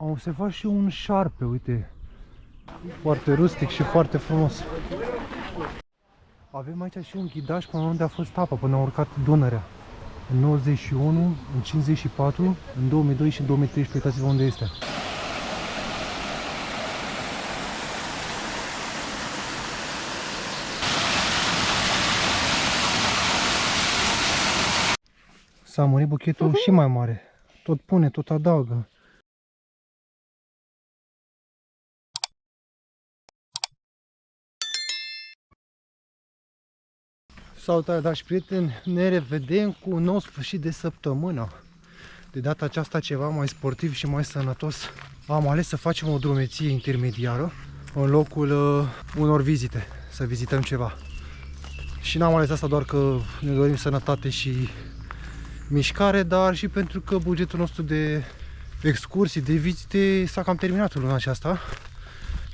Am observat și un șarpe, uite. Foarte rustic și foarte frumos. Avem aici și un ghidaj până unde a fost apa, până a urcat Dunărea. În 91, în 54, în 2002 și în 2013, uitați-vă unde este. S-a murit buchetul și mai mare. Tot pune, tot adaugă. Salutare, dragi prieteni! Ne revedem cu un nou sfârșit de săptămână. De data aceasta ceva mai sportiv și mai sănătos. Am ales să facem o drumeție intermediară în locul unor vizite, să vizităm ceva. Și n-am ales asta doar că ne dorim sănătate și mișcare, dar și pentru că bugetul nostru de excursii, de vizite s-a cam terminat luna aceasta.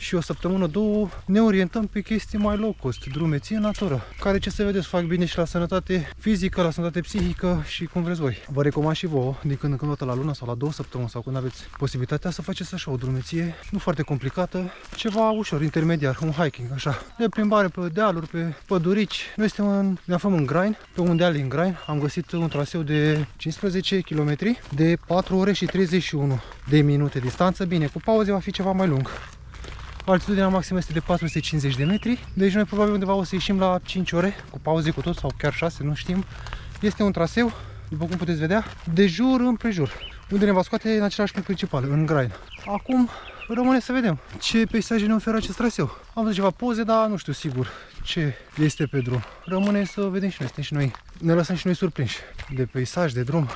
Și o săptămână, două, ne orientăm pe chestii mai low cost, drumeție în natură, care, ce să vedeți, fac bine și la sănătate fizică, la sănătate psihică și cum vreți voi. Vă recomand și vouă, din când în când, o dată la lună sau la 2 săptămâni sau când aveți posibilitatea, să faceți așa o drumeție, nu foarte complicată, ceva ușor, intermediar, un hiking, așa, de plimbare pe dealuri, pe pădurici. Noi ne aflăm în Grain, pe un deal în Grain, am găsit un traseu de 15 km, de 4 ore și 31 de minute distanță, bine, cu pauze va fi ceva mai lung. Altitudinea maximă este de 450 de metri, deci noi probabil undeva o să ieșim la 5 ore, cu pauze cu tot sau chiar 6, nu știm. Este un traseu, după cum puteți vedea, de jur împrejur, unde ne va scoate în același punct principal, în Grain. Acum rămâne să vedem ce peisaje ne oferă acest traseu. Am văzut ceva poze, dar nu știu sigur ce este pe drum. Rămâne să vedem și noi, suntem și noi, ne lăsăm și noi surprinși de peisaj, de drum.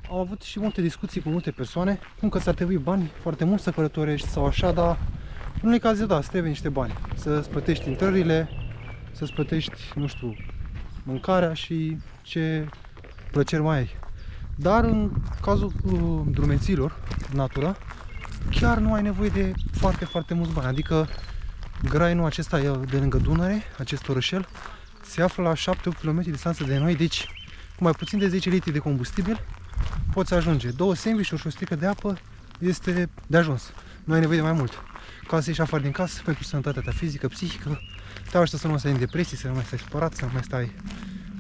Am avut și multe discuții cu multe persoane, cum că ți-ar trebui bani foarte mult să călătorești sau așa, dar în unele cazuri da, îți trebuie niște bani. Să-ți plătești intrările, să-ți plătești, nu știu, mâncarea și ce plăceri mai ai. Dar în cazul drumeților, natura, chiar nu ai nevoie de foarte mulți bani. Adică Grainul acesta de lângă Dunăre, acest orășel, se află la 7-8 km distanță de noi, deci cu mai puțin de 10 litri de combustibil poți ajunge. 2 sandwich-uri și o sticlă de apă este de ajuns. Nu ai nevoie de mai mult. Ca să ieși afară din casă pentru sănătatea ta fizică, psihică, te ajută să nu mai stai în depresie, să nu mai stai supărat, să nu mai stai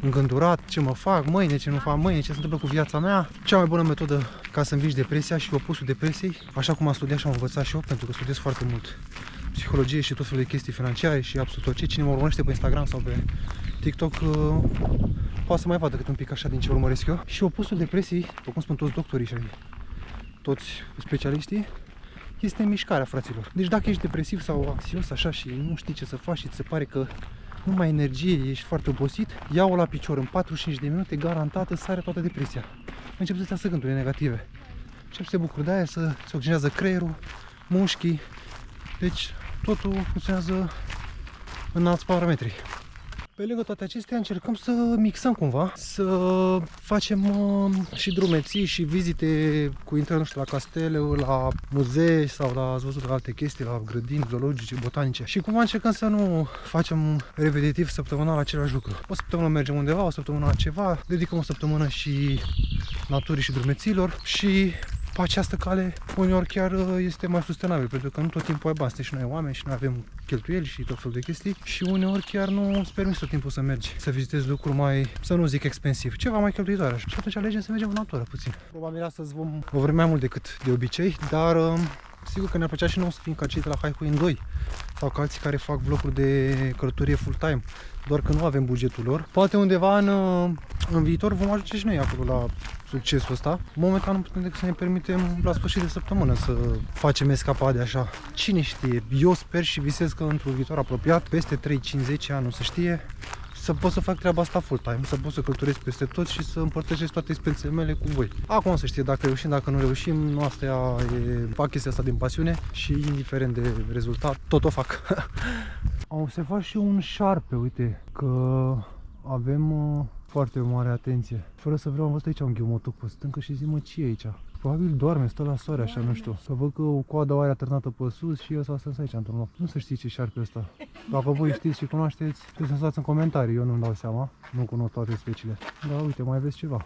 îngândurat, ce mă fac mâine, ce nu fac mâine, ce se întâmplă cu viața mea. Cea mai bună metodă ca să învingi depresia și opusul depresiei, așa cum am studiat și am învățat și eu, pentru că studiez foarte mult psihologie și tot felul de chestii financiare și absolut tot ce. Cine mă urmărește pe Instagram sau pe TikTok poate să mai vadă cât un pic așa din ce urmăresc eu. Și opusul depresiei, după cum spun toți doctorii și toți specialiștii, este mișcarea, fraților. Deci dacă ești depresiv sau anxios așa și nu știi ce să faci și ți se pare că nu mai ai energie, ești foarte obosit, ia-o la picior, în 45 de minute, garantată, sare toată depresia. Încep să-ți iasă gândurile negative. Încep să te bucuri de aia, să se oxigenează creierul, mușchii. Deci totul funcționează în alți parametri. Pe lângă toate acestea încercăm să mixăm cumva, să facem și drumeții și vizite cu intrări, nu știu, la castele, la muzee sau la, ați văzut, la alte chestii, la grădini zoologice, botanice. Și cumva încercăm să nu facem repetitiv săptămânal același lucru. O săptămână mergem undeva, o săptămână la ceva, dedicăm o săptămână și naturii și drumeților și pe această cale uneori chiar este mai sustenabil, pentru că nu tot timpul ai bani, suntem și noi oameni și noi avem cheltuieli și tot felul de chestii și uneori chiar nu îți permiți tot timpul să mergi, să vizitezi lucruri mai, să nu zic expensiv, ceva mai cheltuitoare așa. Și atunci alegem să mergem în natură puțin. Probabil astăzi vom vorbi mai mult decât de obicei, dar sigur că ne-ar plăcea și nouă să fim ca cei de la Hai Hui în 2 sau ca alții care fac vloguri de călătorie full-time, doar că nu avem bugetul lor. Poate undeva în viitor vom ajunge și noi acolo la succesul ăsta. Momentan nu putem decât să ne permitem la sfârșit de săptămână să facem escapade așa. Cine știe, eu sper și visez că într-un viitor apropiat, peste 3, 5, 10 ani, nu se știe, să pot să fac treaba asta full-time, să pot să călătoresc peste tot și să împărtășesc toate experiențele mele cu voi. Acum să știe dacă reușim, dacă nu reușim, nu asta fac chestia asta din pasiune și indiferent de rezultat, tot o fac. Am observat și un șarpe, uite, că avem foarte mare atenție. Fără să vreau, am văzut aici un ghiumotuc pe stâncă și zic, mă, ce e aici? Probabil doarme, stă la soare așa, nu știu. Să văd că o coadă are atârnată pe sus și eu s-a strâns aici într-un loc. Nu să știți ce șarpe ăsta. Dacă voi știți și cunoașteți, trebuie să lăsați în comentarii, eu nu-mi dau seama. Nu cunosc toate speciile. Dar uite, mai aveți ceva.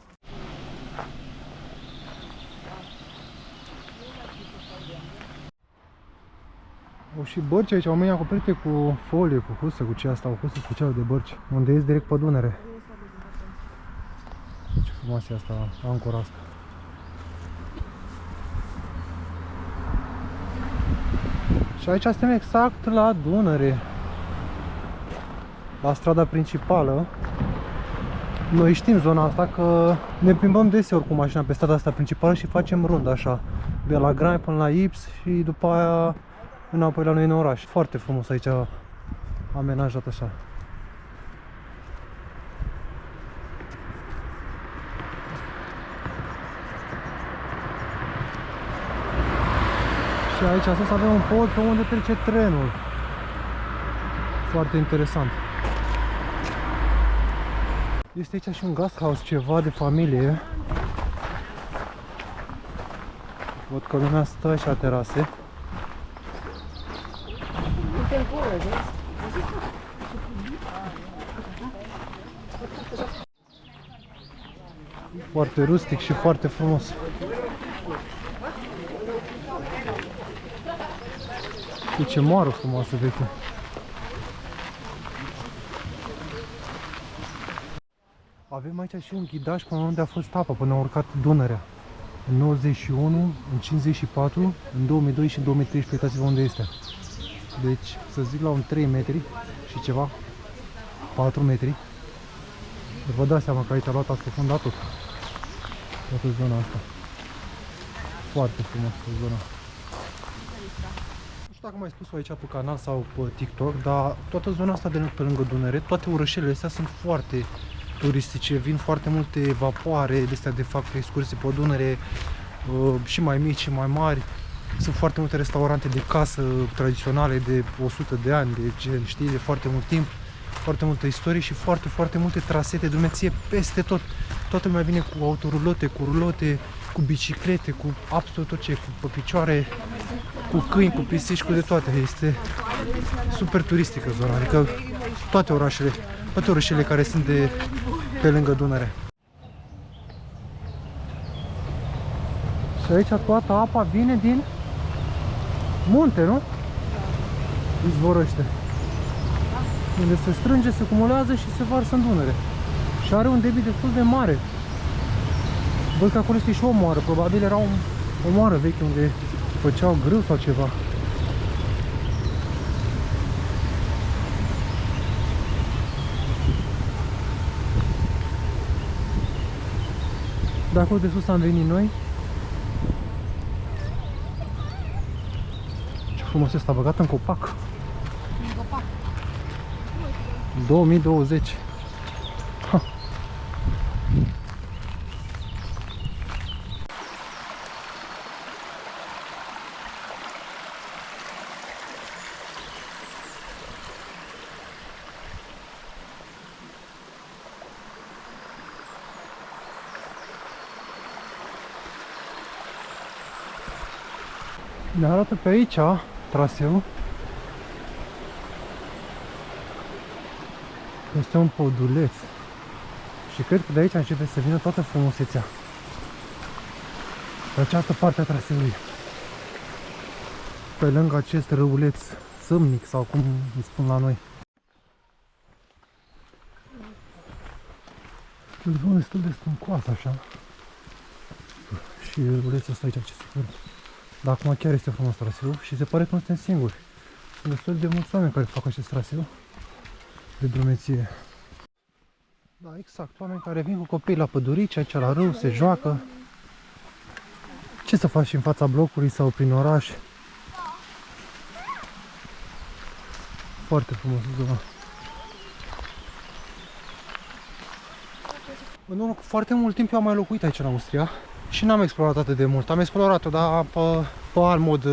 Au și bărci aici, oamenii acoperite cu folie, cu husă, cu ce asta, o husă specială de bărci, unde ies direct pe Dunăre. Ce frumoasă e asta, ancora asta. Și aici suntem exact la Dunăre, la strada principală. Noi știm zona asta că ne plimbăm deseori cu mașina pe strada asta principală și facem rund așa, de la Grai până la Ips și după aia înapoi la noi în oraș. Foarte frumos aici amenajat așa. Și aici sus avem un pod pe unde trece trenul. Foarte interesant. Este aici și un guest house, ceva de familie. Văd că lumea stă și la terase. Foarte rustic și foarte frumos. E ce moară frumoasă veche. Avem aici și un ghidaj până unde a fost apa, până a urcat Dunărea. În 91, în 54, în 2002 și în 2013, uitați-vă unde este. Deci, să zic la un 3 metri și ceva, 4 metri. Vă dați seama că aici a luat, a scufundat tot. Toată zona asta. Foarte frumos zona. Nu știu dacă am mai spus-o aici pe canal sau pe TikTok, dar toată zona asta de pe lângă Dunăre, toate orășelele astea sunt foarte turistice, vin foarte multe vapoare de astea de fac excursii pe Dunăre, și mai mici și mai mari. Sunt foarte multe restaurante de casă tradiționale de 100 de ani, de gen, știi, de foarte mult timp, foarte multă istorie și foarte multe trasete de Dumnezeu peste tot. Toată lumea vine cu autorulote, cu rulote, cu biciclete, cu absolut tot ce, cu pe picioare, cu câini, cu pisici, cu de toate. Este super turistică zona, adică toate orașele care sunt de pe lângă Dunăre. Și aici toată apa vine din munte, nu? Izvorăște. Unde se strânge, se acumulează și se varsă în Dunăre. Și are un debit destul de mare. Văd că acolo este și o moară, probabil era o moară veche unde făceau grâu sau ceva. De acolo de sus am venit noi. Ce frumos este, a băgat în copac. În copac. 2020. Ha. Ne arată pe aici traseul. Este un poduleț. Și cred că de aici începe să vină toată frumusețea. Pe această parte a traseului. Pe lângă acest râuleț sămnic sau cum îi spun la noi. Este destul de stâncoasă așa. Și râulețul ăsta aici ce super. Dar acum chiar este frumos traseul și se pare că nu suntem singuri. Sunt destul de mulți oameni care fac acest traseu de drumeție. Da, exact, oameni care vin cu copiii la pădurici, aici la râu, se joacă. Ce să faci în fața blocului sau prin oraș? Foarte frumos zona. În urmă cu foarte mult timp eu am mai locuit aici în Austria și n-am explorat atât de mult. Am explorat-o, dar pe alt mod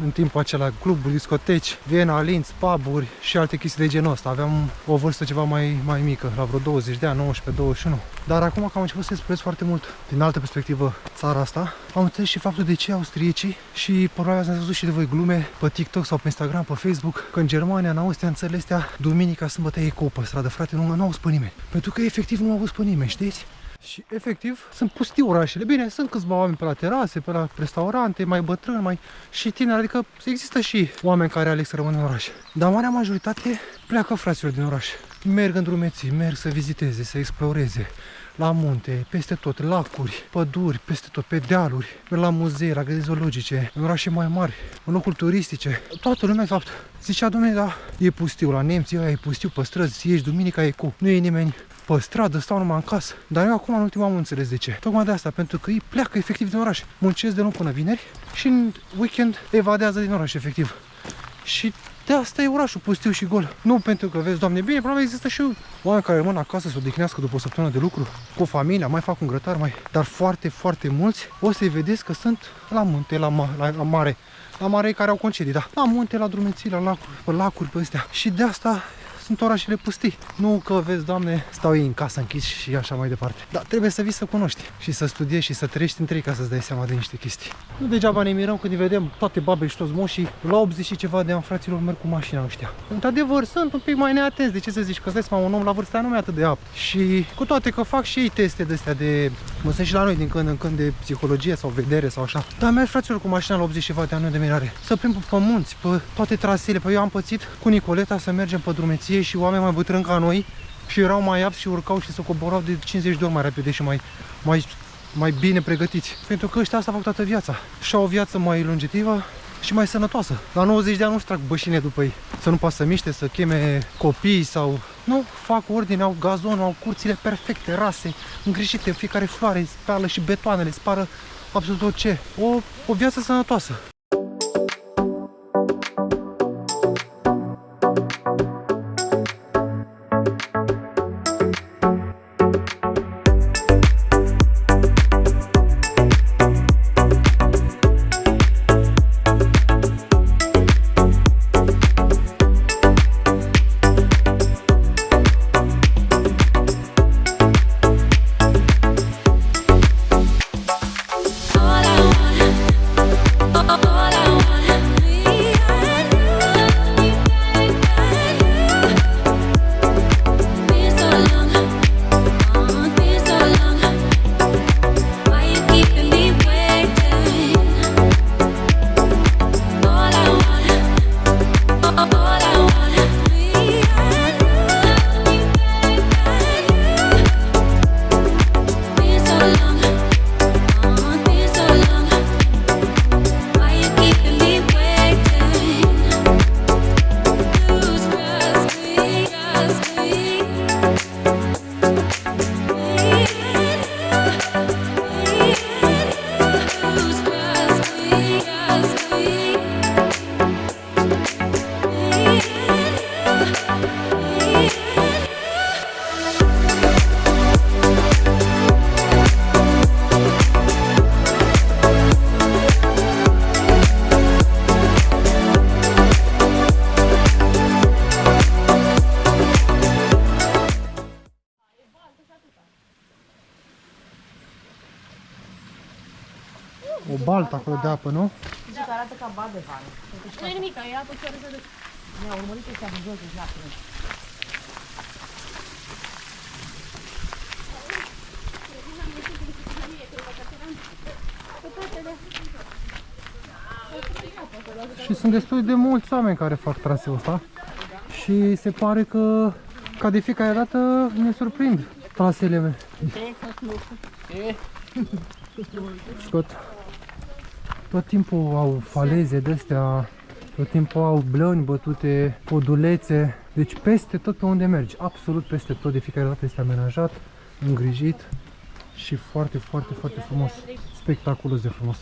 în timpul acela, cluburi, discoteci, Viena, Linz, pub-uri și alte chestii de genul ăsta. Aveam o vârstă ceva mai mică, la vreo 20 de ani, 19-21. Dar acum că am început să explorez foarte mult din altă perspectivă țara asta, am înțeles și faptul de ce austriecii și probabil ați văzut și de voi glume pe TikTok sau pe Instagram, pe Facebook, că în Germania, în Austria, în țările astea, duminica, sâmbătă e ecou pe stradă, frate, nu auzi pe nimeni. Pentru că efectiv nu auzi pe nimeni, știți? Și efectiv sunt pustii orașele. Bine, sunt câțiva oameni pe la terase, pe la restaurante, mai bătrâni, mai și tineri, adică există și oameni care aleg să rămână în oraș. Dar marea majoritate pleacă, fraților, din oraș. Merg în drumeții, merg să viziteze, să exploreze, la munte, peste tot, lacuri, păduri, peste tot, pe dealuri, la muzee, la grădini zoologice, în orașe mai mari, în locuri turistice. Toată lumea, de fapt, zicea, dom'le, da, e pustiu, la nemții ăia e pustiu pe străzi, ieși duminica, e cu, nu e nimeni pe stradă, stau numai în casă. Dar eu acum, în ultimul am înțeles de ce. Tocmai de asta, pentru că ei pleacă efectiv din oraș, muncesc de luni până vineri și în weekend evadează din oraș, efectiv. Și de asta e orașul pustiu și gol. Nu pentru că vezi, Doamne, bine, probabil există și oameni care rămân acasă să odihnească după o săptămână de lucru, cu familia, mai fac un grătar, dar foarte, foarte mulți o să-i vedeți că sunt la munte, la mare. La mare care au concedii, da. La munte, la drumeții, la lacuri, pe astea. Și de asta sunt orașele pustii. Nu că vezi, Doamne, stau ei în casă închiși și așa mai departe. Dar trebuie să vii să cunoști și să studiezi și să trăiești între ei ca să-ți dai seama de niște chestii. Nu degeaba ne mirăm când îi vedem toate babe și toți moșii la 80 și ceva de ani, fraților, merg cu mașina ăștia. Într-adevăr, sunt un pic mai neatenți. De ce să zici? Că îți dai seama, un om la vârsta aia nu e atât de apt. Și cu toate că fac și ei teste de astea de... Mă sunt și la noi din când în când de psihologie sau vedere sau așa. Dar merg, fraților, cu mașina la 80 ceva de ani, de mirare. Să plimb pe munți, pe toate traseele. Păi eu am pățit cu Nicoleta să mergem pe drumeție și oameni mai bătrâni ca noi și erau mai apți și urcau și se coborau de 50 de ori mai repede și mai bine pregătiți. Pentru că ăștia asta fac toată viața. Și au o viață mai longevivă și mai sănătoasă. La 90 de ani nu-și trag bășine după ei. Să nu poată să miște, să cheme copii sau... Nu, fac ordine, au gazon, au curțile perfecte, rase, îngrijite, fiecare floare, spală și betoanele, spară absolut orice. O viață sănătoasă. O baltă acolo de apă, nu? Zice că arată ca bal de vară. Nu e nimic, e apă chiar de... Mi-a urmărit ăștia în jos, deci n-a prins. Și sunt destul de mulți oameni care fac traseul ăsta. Și se pare că, ca de fiecare dată, ne surprind traseele mele. Scot. Tot timpul au faleze de-astea, tot timpul au blăni bătute, podulețe. Deci peste tot pe unde mergi, absolut peste tot, de fiecare dată este amenajat, îngrijit și foarte, foarte, foarte frumos. Spectaculos de frumos.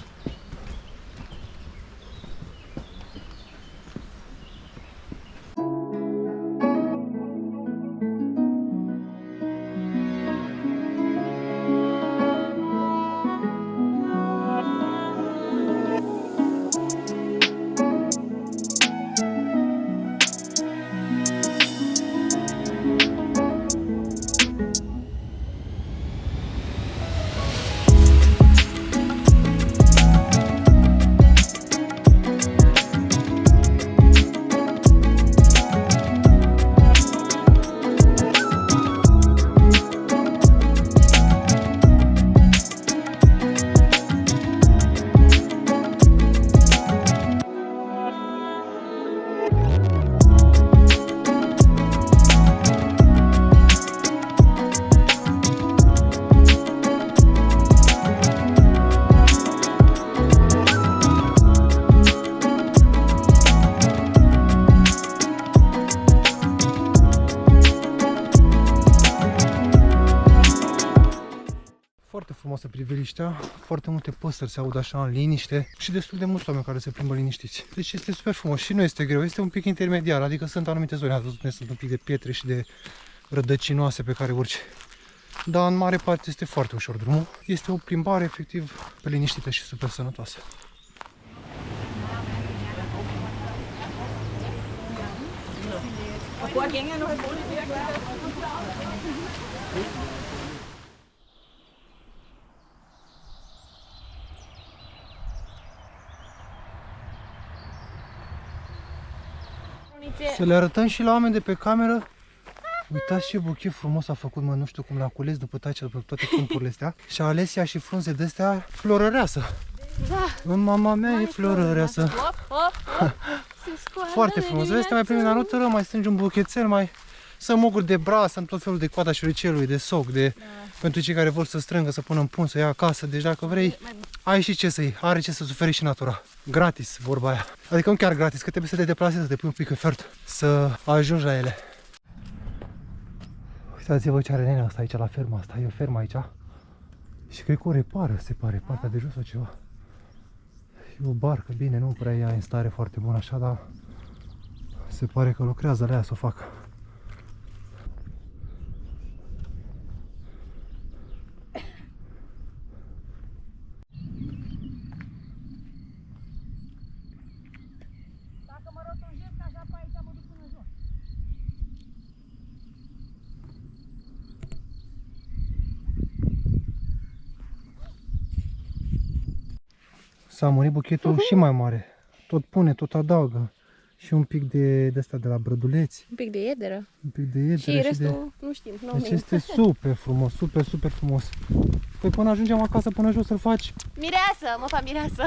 Foarte frumoasă priveliștea, foarte multe păsări se aud așa în liniște și destul de mulți oameni care se plimbă liniștiți. Deci este super frumos și nu este greu, este un pic intermediar, adică sunt anumite zone, ați văzut, sunt un pic de pietre și de rădăcinoase pe care urci. Dar în mare parte este foarte ușor drumul. Este o plimbare efectiv pe liniștită și super sănătoasă. Să le arătăm și la oameni de pe cameră. Uitați ce buchet frumos a făcut, mă, nu știu cum l-a cules după tacea, după toate câmpurile astea. Și a ales ea și frunze de astea florăreasă. Da. Mama mea e florăreasă. Foarte frumos. Vezi, te mai primi la nutră, mai strângi un buchețel, mai să moguri de brasă, în tot felul de coada șoricelului, de soc, de pentru cei care vor să strângă, să pună în pun, să ia acasă. Deci dacă vrei, ai și ce să iei, are ce să suferi și natura. Gratis, vorba aia. Adică nu chiar gratis, că trebuie să te deplasezi, să te pui un pic efort, să ajungi la ele. Uitați-vă ce are nenea asta aici la ferma asta, e o fermă aici. Și cred că o repară, se pare, partea de jos sau ceva. E o barcă, bine, nu prea e în stare foarte bună așa, dar se pare că lucrează la ea să o facă. Dacă mă rotunjesc așa pe aici, mă duc până jos. S-a murit buchetul și mai mare. Tot pune, tot adaugă. Și un pic de astea de la brăduleți. Un pic de iederă. Un pic de iederă Și restul, nu știm. Deci este super frumos, super, super frumos. Păi până ajungem acasă, până jos să-l faci. Mireasă, mă fac mireasă.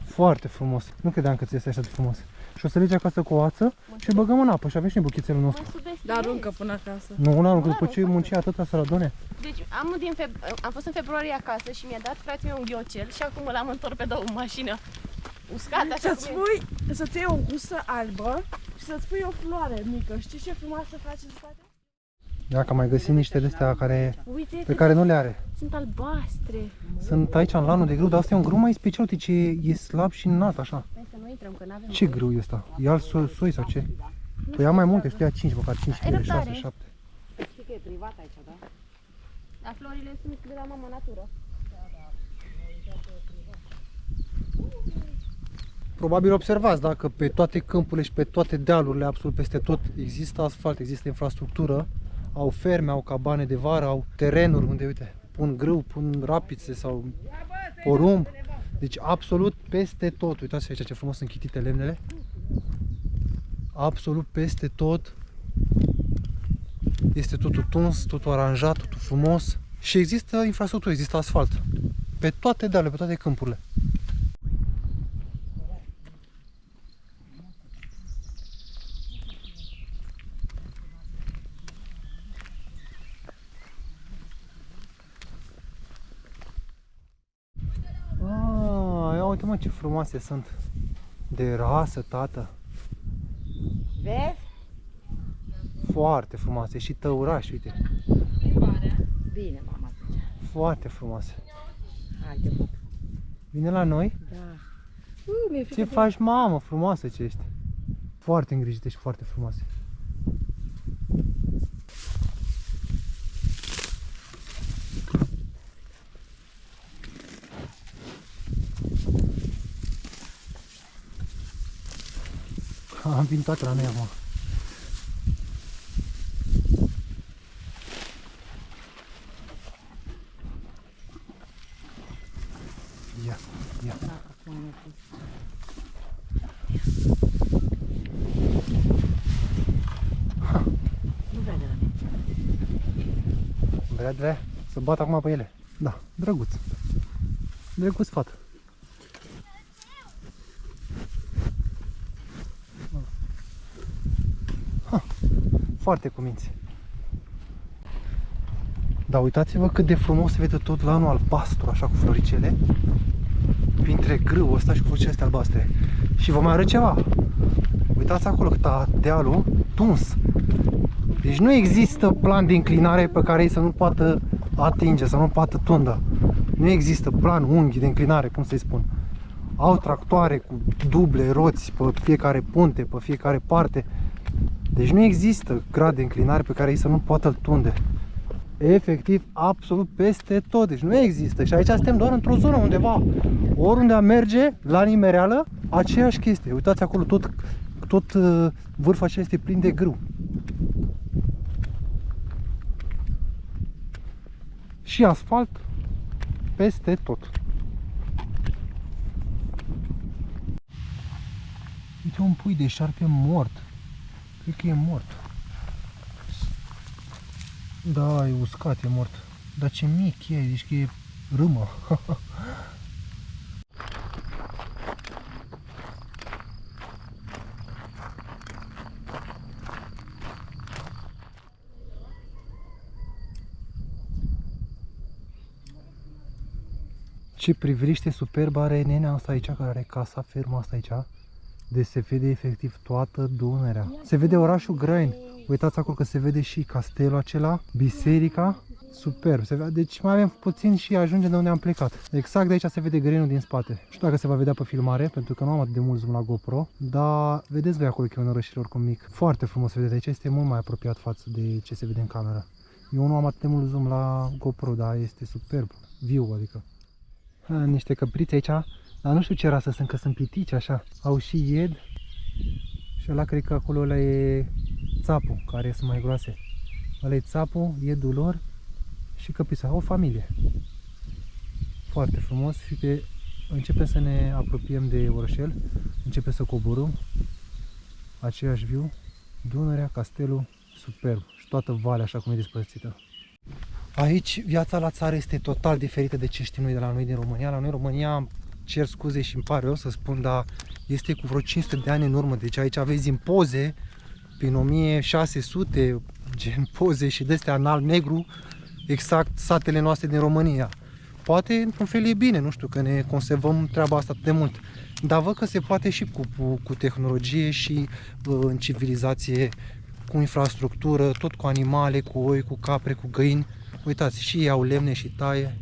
Foarte frumos. Nu credeam că ți este așa de frumos. Și o să legi acasă cu o ață și băgăm în apă și avem și buchețelul nostru. Dar aruncă până acasă. Nu, aruncă, după ce muncea atâta saradone. Deci am fost în februarie acasă și mi-a dat fratele meu un ghiocel și acum l-am în torpedou în mașină. Uscat așa. Să-ți iei o gusă albă și să-ți pui o floare mică. Știi ce frumoasă face în spate? Dacă mai găsim niște de astea Uite, pe care nu le are. sunt albastre. Sunt aici în lanul de grâu, dar asta e un grâu mai special, deci e slab și înalt așa. Hai să nu intrăm, că n-avem. Ce grâu e ăsta? E alt soi sau ce? Păi ia mai multe, știu, ia 5, măcar 5 fire, 6, 7. Știi că e privat aici, da? Dar florile sunt de la Mama Natură. Probabil observați dacă pe toate câmpurile și pe toate dealurile, absolut peste tot, există asfalt, există infrastructură, au ferme, au cabane de vară, au terenuri unde, uite, pun grâu, pun rapițe sau porumb. Deci absolut peste tot, uitați aici ce frumos sunt chitite lemnele. Absolut peste tot este totul tuns, totul aranjat, totul frumos. Și există infrastructură, există asfalt. Pe toate dealurile, pe toate câmpurile. Ia uite mă ce frumoase sunt. De rasă, tată. Vezi? Foarte frumoase și tăurași, uite. Bine, mama. Foarte frumoase. Hai, te pup. Vine la noi? Da. Mi-e frică Ce de... faci, mamă, frumoasă ce ești. Foarte îngrijite și foarte frumoase. Am venit toate la noi acum. Ia, ia. Nu vrea de la mine. Vrea să bat acum pe ele. Da, drăguț. Drăguț fată. Foarte cuminți. Dar uitați-vă cât de frumos se vede tot lanul albastru, așa cu floricele. Printre grâul ăsta și cu floricele astea albastre. Și vă mai arăt ceva. Uitați acolo cât a dealul tuns. Deci nu există plan de inclinare pe care ei să nu poată atinge, să nu poată tunda. Nu există plan, unghi de înclinare, cum să-i spun. Au tractoare cu duble roți pe fiecare punte, pe fiecare parte. Deci nu există grad de înclinare pe care ei să nu poată-l tunde. Efectiv, absolut peste tot. Deci nu există. Și aici suntem doar într-o zonă undeva. Oriunde merge, la nimereală, aceeași chestie. Uitați acolo, tot vârful acesta este plin de grâu. Și asfalt peste tot. Uite un pui de șarpe mort. Cred că e mort. Da, e uscat, e mort. Dar ce mic e, deci că e râmă. Ce priveliște superbă are nenea asta aici, care are casa, ferma asta aici. Deci se vede efectiv toată Dunărea. Se vede orașul Grăini. Uitați acolo că se vede și castelul acela, biserica. Superb. Deci mai avem puțin și ajungem de unde am plecat. Exact de aici se vede Grăinul din spate. Nu știu dacă se va vedea pe filmare, pentru că nu am atât de mult zoom la GoPro. Dar vedeți voi acolo că e un orășel oricum mic. Foarte frumos se vede de aici. Este mult mai apropiat față de ce se vede în cameră. Eu nu am atât de mult zoom la GoPro, dar este superb. Viu, adică. Niște căpriți aici. Dar nu știu ce rasă sunt, că sunt pitici așa. Au și ied. Și ăla cred că acolo ăla e țapul, care sunt mai groase. Ăla e țapul, iedul lor și căprița. O familie. Foarte frumos. Și începem să ne apropiem de orășel. Începem să coborâm. Aceeași viu. Dunărea, castelul, superb. Și toată valea așa cum e despărțită. Aici viața la țară este total diferită de ce știm noi de la noi din România. La noi în România, cer scuze și îmi pare rău să spun, dar este cu vreo 500 de ani în urmă. Deci aici aveți în poze, prin 1600, gen poze și de-astea în alb-negru, exact satele noastre din România. Poate într-un fel e bine, nu știu, că ne conservăm treaba asta atât de mult. Dar văd că se poate și cu tehnologie și în civilizație, cu infrastructură, tot cu animale, cu oi, cu capre, cu găini. Uitați, și ei au lemne și taie,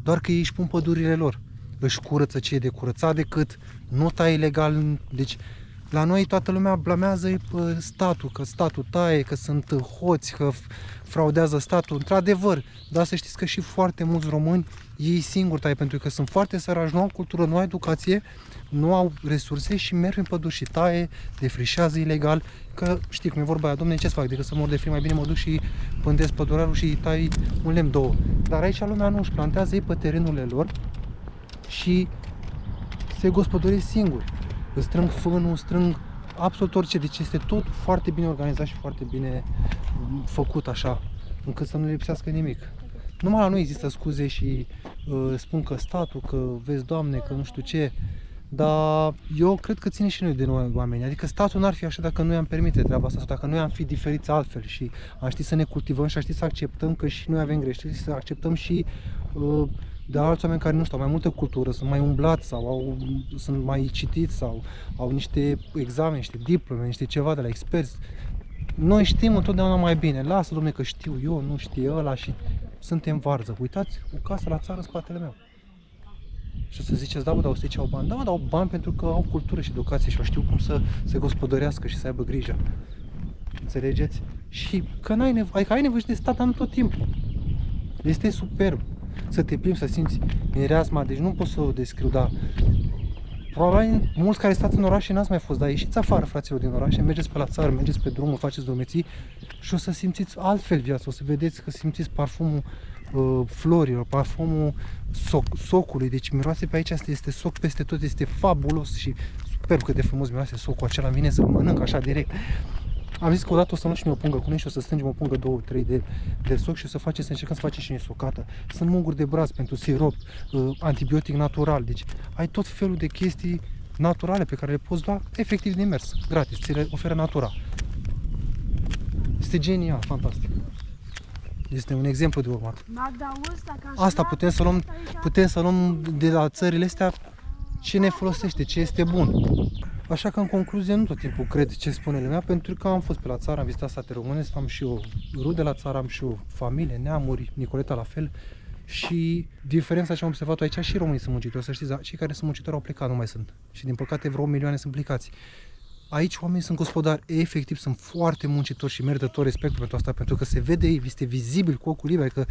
doar că ei își pun pădurile lor. Își curăță ce e de curățat decât, nu taie ilegal. Deci la noi toată lumea blamează statul, că statul taie, că sunt hoți, că fraudează statul. Într-adevăr, dar să știți că și foarte mulți români ei singuri taie, pentru că sunt foarte săraci, nu au cultură, nu au educație, nu au resurse și merg în păduri și taie, defrișează ilegal. Că știi cum e vorba aia, dom'le, ce-ți fac decât să mor de frig, mai bine mă duc și pândesc pădurarul și tai un lemn, două. Dar aici lumea nu își plantează ei pe terenurile lor și se gospodăresc singuri. Îți strâng fânul, strâng absolut orice, deci este tot foarte bine organizat și foarte bine făcut așa, încât să nu lipsească nimic. Numai la noi există scuze și spun că statul, că vezi, Doamne, că nu știu ce, dar eu cred că ține și noi de noi oameni. Adică statul n-ar fi așa dacă noi am permite treaba asta, sau dacă noi am fi diferiți altfel și am ști să ne cultivăm și am ști să acceptăm că și noi avem greșeli, să acceptăm și de alți oameni care nu știu, au mai multă cultură, sunt mai umblați sau sunt mai citiți sau au niște examene, niște diplome, niște ceva de la experți. Noi știm întotdeauna mai bine. Lasă, dom'le, că știu eu, nu știe ăla și suntem varză. Uitați, o casă la țară în spatele meu. Și o să ziceți, da, bă, dar ăștia au bani. Da, mă, dar au bani pentru că au cultură și educație și știu cum să se gospodărească și să aibă grijă. Înțelegeți? Și că n-ai nevoie, adică ai nevoie de stat, dar nu tot timpul. Este superb. Să te plimbi, să simți mireasma, deci nu pot să o descriu, dar probabil mulți care stați în orașe n-ați mai fost, dar ieșiți afară, fraților, din orașe, mergeți pe la țară, mergeți pe drumul, faceți drumeții și o să simțiți altfel viața, o să vedeți că simțiți parfumul florilor, parfumul socului, deci miroase pe aici, este soc peste tot, este fabulos și superb cât de frumos miroase socul acela, vine să-l mănânc așa direct. Am zis că odată o să luăm și noi o pungă cu noi și o să strângem o pungă, 2-3 de soc și o să încercăm să facem și noi socată. Sunt munguri de braț pentru sirop, antibiotic natural, deci ai tot felul de chestii naturale pe care le poți lua efectiv din mers, gratis, ți le oferă natura. Este genial, fantastic. Este un exemplu de urmat. Asta putem să luăm de la țările astea ce ne folosește, ce este bun. Așa că, în concluzie, nu tot timpul cred ce spune lumea, pentru că am fost pe la țară, am vizitat sate române, am și o rude la țară, am și o familie, neamuri, Nicoleta la fel. Și diferența ce am observat aici, și românii sunt muncitori, să știți, dar cei care sunt muncitori au plecat, nu mai sunt. Și din păcate vreo 1 milioane sunt plecați. Aici oamenii sunt gospodari, efectiv sunt foarte muncitori și merită tot respectul pentru asta, pentru că se vede, este vizibil cu ocul liber, că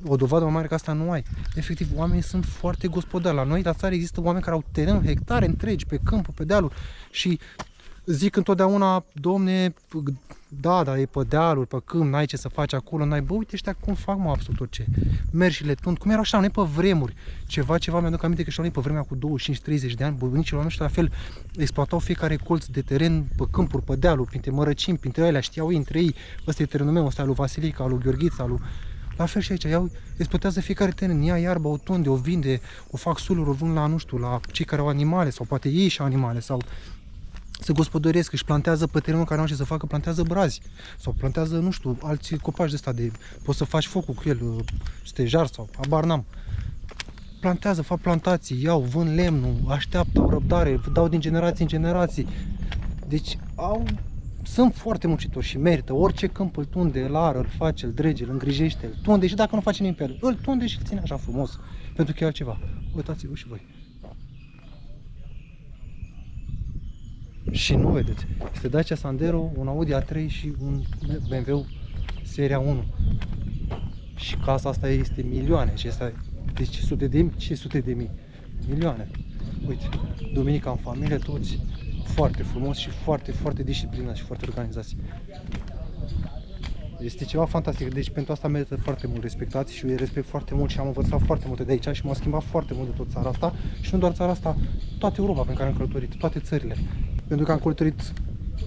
o dovadă mai mare ca asta nu ai. Efectiv, oamenii sunt foarte gospodari. La noi, la țară, există oameni care au teren, hectare întregi, pe câmpul, pe dealuri și zic întotdeauna, domne, da, dar e pe dealuri, pe câmp, n-ai ce să faci acolo, n-ai, bă, uite ăștia cum fac, mă, absolut orice. Mergi și le tund, cum erau așa, noi pe vremuri, ceva, mi-aduc aminte că și noi pe vremea cu 25-30 de ani, bunicii noștri la fel exploatau fiecare colț de teren pe câmpuri, pe dealuri, printre mărăcini, printre ele, știau ei între ei, ăsta e terenul meu, ăsta e lui Vasilica, lui Gheorghița, lui... La fel și aici, iau, exploatează fiecare teren, ia iarba, o tunde, o vinde, o fac suluri, o vând la, nu știu, la cei care au animale sau poate ei și animale sau se gospodăresc, își plantează pe terenul care nu au ce să facă, plantează brazi sau plantează, nu știu, alți copaci de ăsta de poți să faci focul cu el, stejar sau habar n-am. Plantează, fac plantații, iau, vând lemnul, așteaptă, au răbdare, dau din generație în generații. Deci sunt foarte muncitori și merită. Orice câmp îl tunde, îl ară, îl face, îl drege, îl îngrijește, îl tunde și dacă nu face nimic pe el, îl tunde și îl ține așa frumos, pentru că e altceva. Uitați-vă și voi. Și nu vedeți, este Dacia Sandero, un Audi A3 și un BMW seria 1. Și casa asta este milioane, și asta de 500 de mii, milioane. Uite, duminica în familie, toți foarte frumos și foarte, foarte disciplinați și foarte organizați. Este ceva fantastic, deci pentru asta merită foarte mult respectați și eu îi respect foarte mult și am învățat foarte multe de aici și m-a schimbat foarte mult de tot țara asta și nu doar țara asta, toată Europa pe care am călătorit, toate țările. Pentru că am călătorit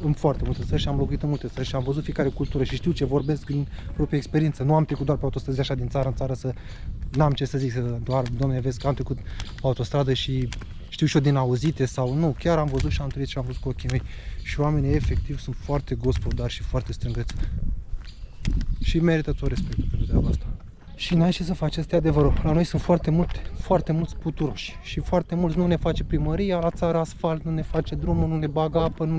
în foarte multe țări și am locuit în multe țări și am văzut fiecare cultură și știu ce vorbesc din propria experiență. Nu am trecut doar pe autostrăzi așa din țară în țară să n-am ce să zic, să doar, domne, vezi că am trecut pe autostradă și știu și eu din auzite sau nu, chiar am văzut și am trăit și am văzut cu ochii mei. Și oamenii efectiv sunt foarte gospodari și foarte strângăți. Și merită tot respectul pentru treaba asta. Și n-ai ce să faci, asta e adevărul. La noi sunt foarte mulți puturoși și foarte mulți nu ne face primăria, la țară asfalt, nu ne face drumul, nu ne bagă apă, nu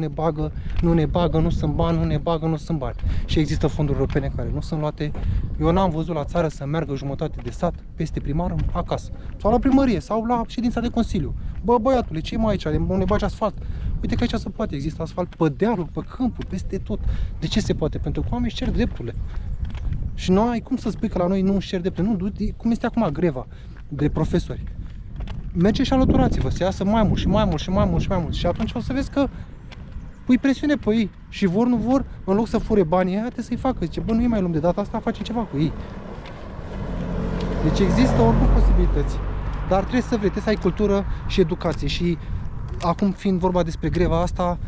ne bagă, nu sunt bani, nu ne bagă, nu sunt bani. Și există fonduri europene care nu sunt luate. Eu n-am văzut la țară să meargă jumătate de sat peste primară acasă. Sau la primărie, sau la ședința de consiliu. Bă, băiatule, ce mai aici? Nu ne bagi asfalt? Uite că aici se poate, există asfalt pe dealuri, pe câmpuri, peste tot. De ce se poate? Pentru că oamenii își cer drepturile. Și nu ai cum să spui că la noi nu își cer drepturile. Nu, cum este acum greva de profesori. Merge și alăturați-vă, să iasă mai mult și mai mult și mai mult și mai mult. Și atunci o să vezi că pui presiune pe ei. Și vor, nu vor, în loc să fure banii aia, trebuie să-i facă. Zice, bă, nu-i mai luăm de data asta, face ceva cu ei. Deci există oricum posibilități. Dar trebuie să vrei, trebuie să ai cultură și educație. Și acum fiind vorba despre greva asta,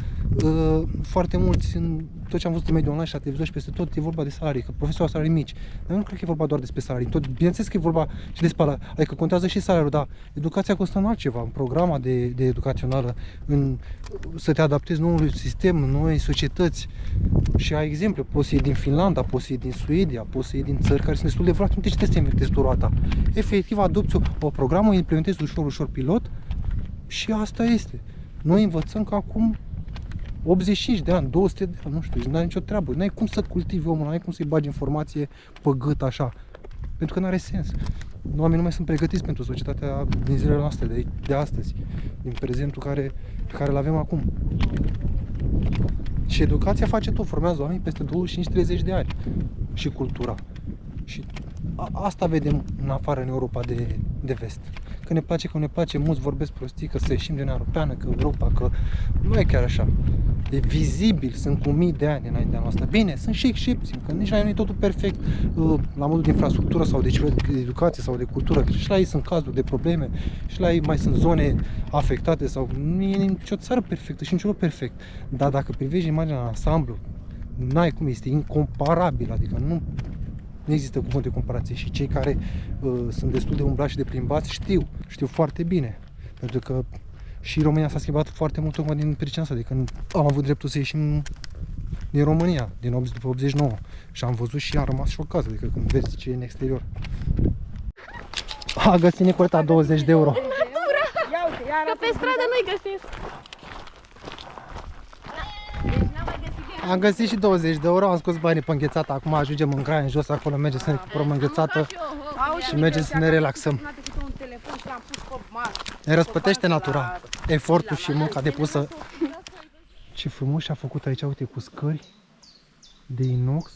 foarte mulți, în tot ce am văzut în mediul online și la televizor și peste tot, e vorba de salarii, că profesorii au salarii mici. Dar nu cred că e vorba doar despre salarii. Tot, bineînțeles că e vorba și despre salarii, adică contează și salariul, dar educația costă în altceva, în programa de educațională, în să te adaptezi noului sistem, noi societăți. Și ai exemple, poți să iei din Finlanda, poți să iei din Suedia, poți să iei din țări care sunt destul de vrate, nu te trebuie să inventezi tu roata. Efectiv, adopți o programă, o implementezi ușor pilot și asta este. Noi învățăm că acum 85 de ani, 200 de ani, nu știu, n-ai nicio treabă. N-ai cum să cultivi omul, n-ai cum să-i bagi informație pe gât așa. Pentru că n-are sens. Oamenii nu mai sunt pregătiți pentru societatea din zilele noastre, de astăzi, din prezentul pe care îl avem acum. Și educația face tot, formează oameni peste 25-30 de ani. Și cultura. Și asta vedem în afară, în Europa de vest. Că ne place, că nu ne place, mulți vorbesc prostii, că să ieșim din Europeană, că Europa, că nu e chiar așa. E vizibil, sunt cu mii de ani înaintea noastră. Bine, sunt și excepții, că nici la ei nu e totul perfect la modul de infrastructură sau de educație sau de cultură. Și la ei sunt cazuri de probleme, și la ei mai sunt zone afectate sau nu e nicio țară perfectă și niciun loc perfect. Dar dacă privești imaginea în ansamblu, n-ai cum, este incomparabil, adică nu există cuvânt de comparație și cei care sunt destul de umblați și de plimbați știu foarte bine, pentru că și România s-a schimbat foarte mult tocmai din pricina asta, de când am avut dreptul să ieșim din România, după 89 și am văzut și am rămas șocat, adică când vezi ce e în exterior. A găsit Nicoleta 20 de euro. Că pe stradă nu-i găsesc. Am găsit și 20 de euro, am scos banii pe înghețată, acum ajungem în Grai, în jos, acolo mergem să ne cumpărăm înghețată și mergem să ne relaxăm. Ne răspătește natura, efortul și munca depusă. Ce frumos și-a făcut aici, uite, cu scări de inox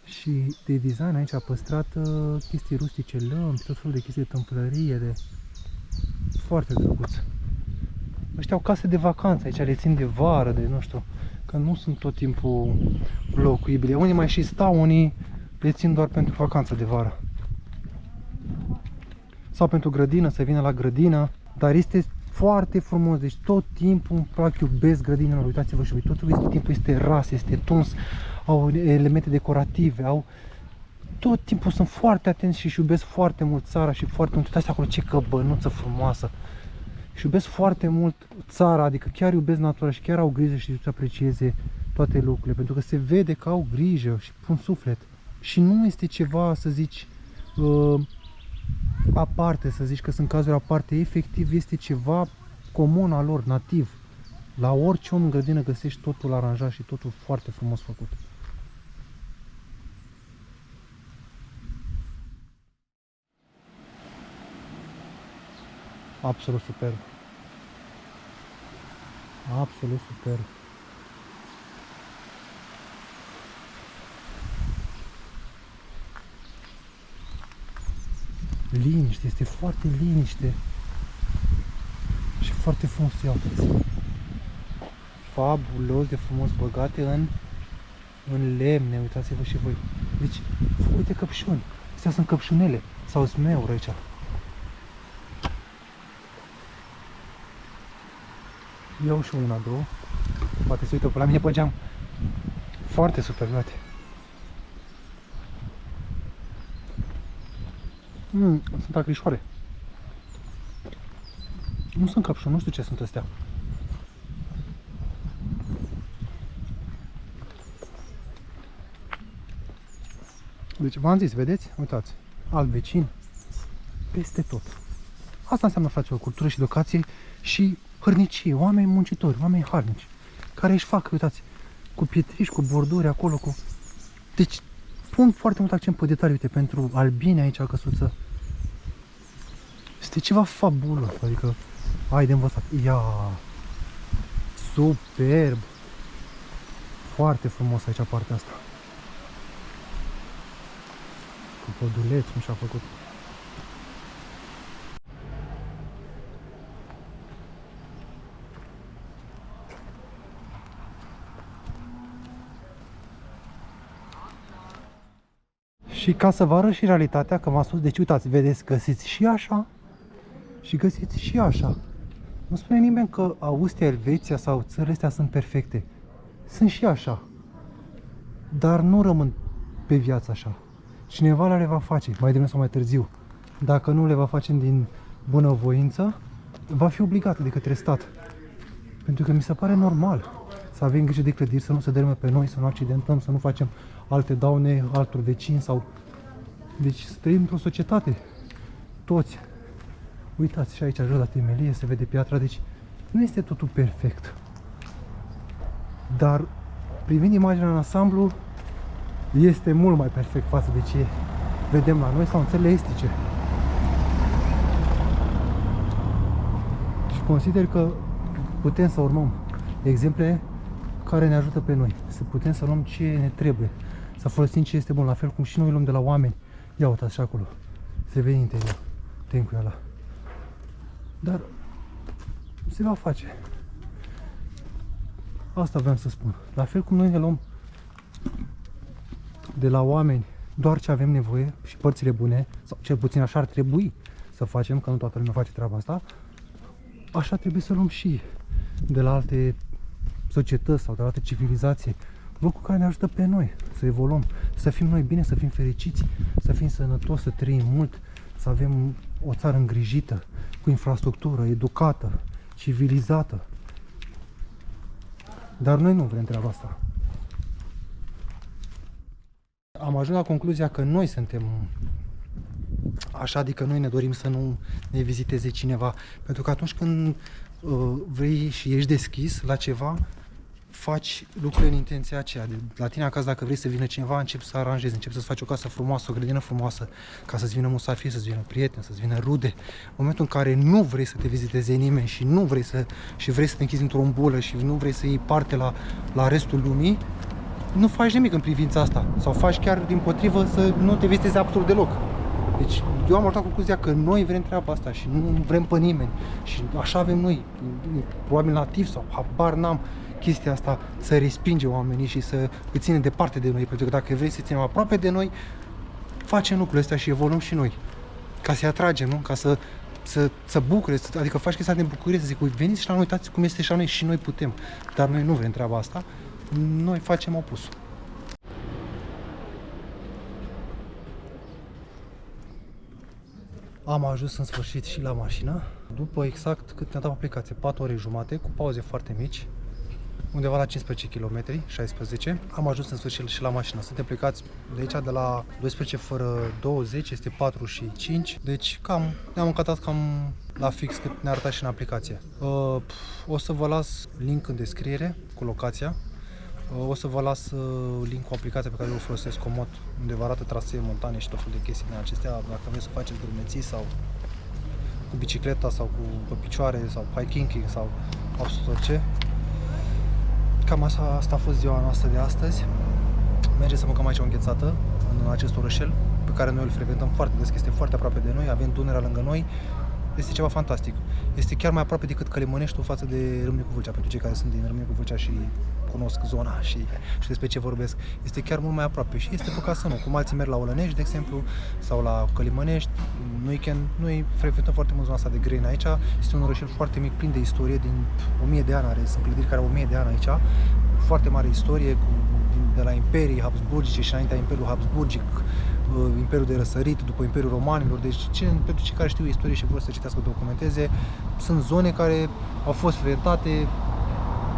și de design aici a păstrat chestii rustice, lămpi, tot felul de chestii de tâmplărie, de foarte drăguț. Ăștia au case de vacanță aici, le țin de vară, de nu știu, că nu sunt tot timpul locuibile. Unii mai și stau, unii le țin doar pentru vacanță de vară. Sau pentru grădină, să vină la grădină, dar este foarte frumos, deci tot timpul îmi plac, iubesc grădinile, uitați-vă și voi, tot timpul este ras, este tuns, au elemente decorative, au... Tot timpul sunt foarte atenți și iubesc foarte mult țara și foarte mult, uitați acolo ce căbănuță frumoasă. Și iubesc foarte mult țara, adică chiar iubesc natura și chiar au grijă și să aprecieze toate lucrurile, pentru că se vede că au grijă și pun suflet. Și nu este ceva, să zici, aparte, să zici că sunt cazuri aparte, efectiv este ceva comun al lor, nativ. La orice om în grădină găsești totul aranjat și totul foarte frumos făcut. Absolut superb. Absolut superb. Liniște, este foarte liniște și foarte frumos, iată-ți. Fabulos de frumos, băgate în lemne, uitați-vă și voi. Deci, uite căpșuni, astea sunt căpșunele sau smeuri aici. Iau și una, două, poate se uită pe la mine pe geam. Foarte super, uite. Sunt acrișoare. Nu sunt căpșuni, nu știu ce sunt astea. Deci v-am zis, vedeți? Uitați, alt vecin, peste tot. Asta înseamnă, fraților, cultură și educație și hărnicie, oameni muncitori, oameni harnici, care își fac, uitați, cu pietriși, cu borduri acolo, cu... Deci, pun foarte mult accent pe detalii, uite, pentru albine aici, căsuță. Este ceva fabulos, adică, ai de învățat. Ia! Superb! Foarte frumos aici partea asta. Cu păduleț, cum și-a făcut. Și ca să vă arăt și realitatea, că v-am spus, deci uitați, vedeți, găsiți și așa și găsiți și așa. Nu spune nimeni că Austria, Elveția sau țările astea sunt perfecte. Sunt și așa. Dar nu rămân pe viață așa. Cineva le va face, mai devreme sau mai târziu. Dacă nu le va face din bunăvoință, va fi obligat de către stat. Pentru că mi se pare normal să avem grijă de clădiri, să nu se dărâme pe noi, să nu accidentăm, să nu facem alte daune altor vecini sau... Deci să trăim într-o societate. Toți. Uitați și aici jos la temelie se vede piatra, deci nu este totul perfect. Dar privind imaginea în ansamblu, este mult mai perfect față de ce vedem la noi sau în țările estice. Și consider că putem să urmăm exemple care ne ajută pe noi. Să putem să luăm ce ne trebuie. Să folosim ce este bun, la fel cum și noi luăm de la oameni. Ia uitați și acolo. Se vede interior. Tencul ăla. Dar se va face. Asta vreau să spun. La fel cum noi ne luăm de la oameni doar ce avem nevoie și părțile bune, sau cel puțin așa ar trebui să facem, că nu toată lumea face treaba asta, așa trebuie să luăm și de la alte societăți sau de la alte civilizații, lucruri care ne ajută pe noi să evoluăm, să fim noi bine, să fim fericiți, să fim sănătoși, să trăim mult, să avem o țară îngrijită, cu infrastructură, educată, civilizată. Dar noi nu vrem treaba asta. Am ajuns la concluzia că noi suntem așa, adică noi ne dorim să nu ne viziteze cineva, pentru că atunci când vrei și ești deschis la ceva, faci lucrurile în intenția aceea. De la tine acasă, dacă vrei să vină cineva, începi să aranjezi, începi să-ți faci o casă frumoasă, o grădină frumoasă, ca să-ți vină musafiri, să-ți vină prieteni, să-ți vină rude. În momentul în care nu vrei să te viziteze nimeni și nu vrei să, și vrei să te închizi într-o bulă și nu vrei să iei parte la restul lumii, nu faci nimic în privința asta. Sau faci chiar dimpotrivă să nu te viziteze absolut deloc. Deci eu am ajutat cu concluzia că noi vrem treaba asta și nu vrem pe nimeni. Și așa avem noi, probabil nativ sau habar n-am, chestia asta să respinge oamenii și să îi ține departe de noi. Pentru că dacă vrei să ținem aproape de noi, facem lucrurile astea și evoluăm și noi. Ca să-i atragem, nu? Ca să bucure, adică faci chestia de bucurie, să zic, veniți și la noi, uitați cum este și la noi și noi putem. Dar noi nu vrem treaba asta, noi facem opusul. Am ajuns în sfârșit și la mașină, după exact cât ne-a dat aplicație, 4 ore jumate, cu pauze foarte mici, undeva la 15 km, 16. Am ajuns în sfârșit și la mașină. Suntem plecați de aici de la 12 fără 20, este 4 și 5, deci ne-am încătat cam la fix cât ne-a arătat și în aplicație. O să vă las link în descriere cu locația. O să vă las link cu aplicația pe care eu o folosesc comod, unde vă arată trasee montane și tot felul de chestii din acestea. Dacă vreți să faceți drumeții sau cu bicicleta sau pe picioare sau hiking sau absolut orice. Cam asta a fost ziua noastră de astăzi. Mergem să mâncăm aici o înghețată în acest orășel pe care noi îl frecventăm foarte des, că este foarte aproape de noi, avem Dunărea lângă noi. Este ceva fantastic. Este chiar mai aproape decât Călimăneștiul față de Râmnicu Vâlcea, pentru cei care sunt din Râmnicu Vâlcea și cunosc zona și despre ce vorbesc. Este chiar mult mai aproape și este păcat să nu. Cum alții merg la Olănești, de exemplu, sau la Călimănești, în weekend, noi frecventăm foarte mult zona asta de Greni aici. Este un orășel foarte mic, plin de istorie, din 1000 de ani sunt clădiri care au 1000 de ani aici. Foarte mare istorie, de la imperii habsburgice și înaintea Imperiului Habsburgic, Imperiul de Răsărit, după Imperiul Romanilor. Deci, pentru cei care știu istorie și vor să citească, documenteze, sunt zone care au fost frecventate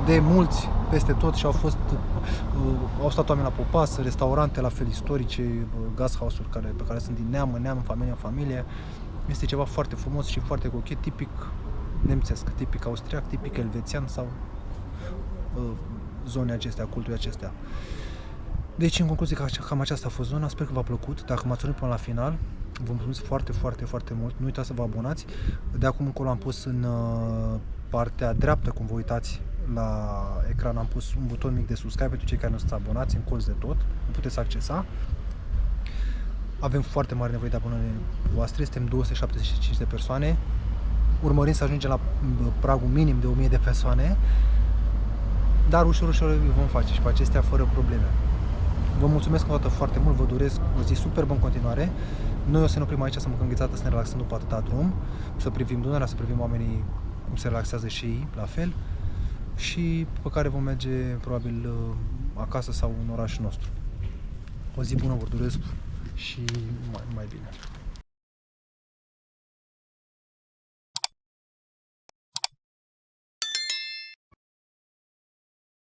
de mulți peste tot și au stat oameni la popas, restaurante la fel istorice, gasthouse-uri pe care sunt din neam în neam, în familie în familie. Este ceva foarte frumos și foarte cochet, tipic nemțesc, tipic austriac, tipic elvețian sau zone acestea, culturi acestea. Deci, în concluzie, cam aceasta a fost zona. Sper că v-a plăcut. Dacă m-ați urmărit până la final, vă mulțumesc foarte, foarte, foarte mult. Nu uitați să vă abonați. De acum încolo am pus în partea dreaptă, cum vă uitați la ecran, am pus un buton mic de subscribe pentru cei care nu sunt abonați, în colț de tot. Îl puteți accesa. Avem foarte mare nevoie de abonări voastre. Suntem 275 de persoane. Urmărim să ajungem la pragul minim de 1000 de persoane. Dar ușor, ușor îl vom face și pe acestea fără probleme. Vă mulțumesc o dată foarte mult, vă doresc o zi superbă în continuare. Noi o să ne oprim aici să mâncăm înghețată, să ne relaxăm după atâta drum, să privim Dunărea, să privim oamenii cum se relaxează și ei, la fel. Și pe care vom merge probabil acasă sau în orașul nostru. O zi bună vă doresc și mai bine.